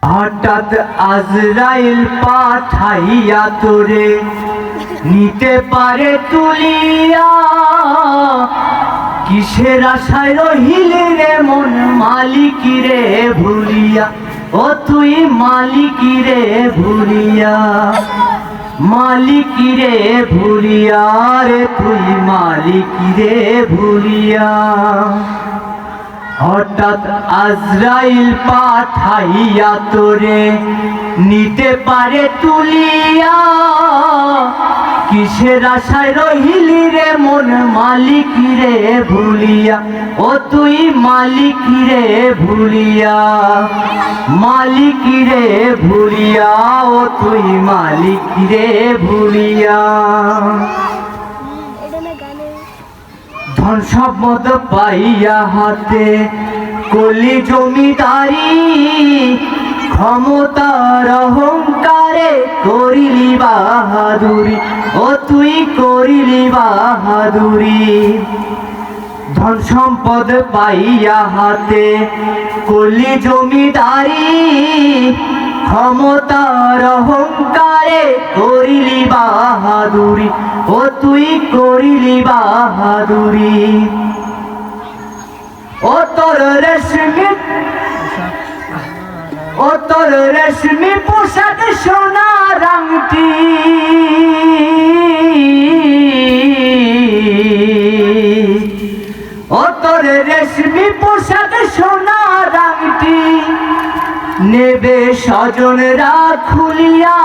হঠাৎ আজরাইল পাঠাইয়া তোরে নিতে পারে তুলিয়া, কিসের আশায় রহিলি রে মন মালিকি রে ভুলিয়া, ও তুই মালিকি রে ভুলিয়া, মালিকি রে ভুলিয়া রে তুই মালিকি রে ভুলিয়া। হঠাৎ আজরাইল পাঠাইয়া তোরে নিতে পারে তুলিয়া, কিসের আশায় রহিলি রে মন মালিকি রে ভুলিয়া, ও তুই মালিকি রে ভুলিয়া, মালিকি রে ভুলিয়া, ও তুই মালিকি রে ভুলিয়া। ধন সম্পদ পাইয়া হাতে কলি জমিদারি, ক্ষমতার অহংকারে করিলি বাহাদুরি, ও তুই করিলি বাহাদুরি। ধন সম্পদ পাইয়া হাতে কলি জমিদারি, ক্ষমতার অহংকারে করিলি বাহাদুরি, ও তুই করিলি বাহাদুরি। ও তোর রেশমি পোশাক সোনার আংটি, ও তোর রেশমি পোশাক সোনার আংটি, নেবে স্বজনরা খুলিয়া,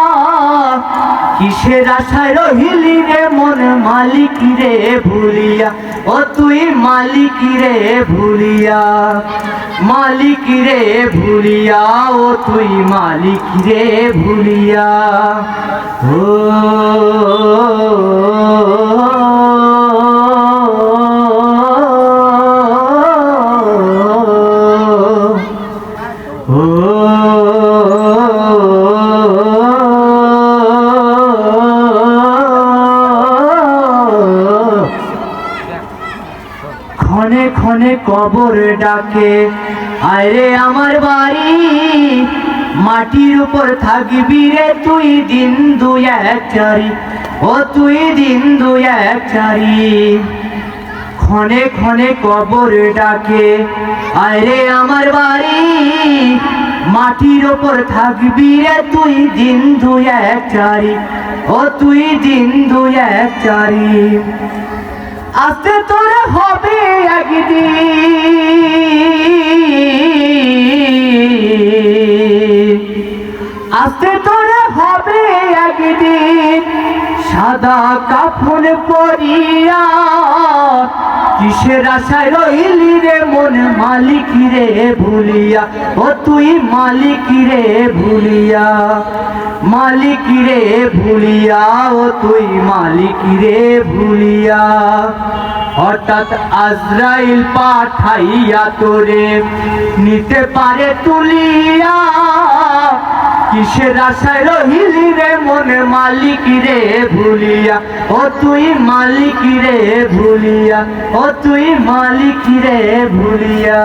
কিসের আশায় রহিলি রে মন মালিকি রে ভুলিয়া, ও তুই মালিকি রে ভুলিয়া, মালিকি রে ভুলিয়া, ও তুই মালিকি রে ভুলিয়া। ও ক্ষণে ক্ষণে কবর ডাকে, আয়রে আমার বাড়ি, মাটির উপর থাকবি রে তুই দিন দুই এক চারি, ও তুই দিন দুই এক চারি। ক্ষণে ক্ষণে কবর ডাকে, আয়রে আমার বাড়ি, মাটির উপর থাকবি রে তুই দিন দুই এক চারি, ও তুই দিন দুই এক চারি। আস্তে তোরা হবে একদিন, আস্তে তোরা হবে একদিন, সাদা কাফন পরিয়া, কিসের আশায় রহিলি রে মন মালিকি রে ভুলিয়া, ও তুই মালিকি রে ভুলিয়া, মালিকি রে ভুলিয়া, ও তুই মালিকি রে ভুলিয়া। হঠাৎ আজরাইল পাঠাইয়া তোরে নিতে পারে তুলিয়া, কিসের আশায় রহিলি রে মন মালিকি রে ভুলিয়া, ও তুই মালিকি রে ভুলিয়া, ও তুই মালিকি রে ভুলিয়া।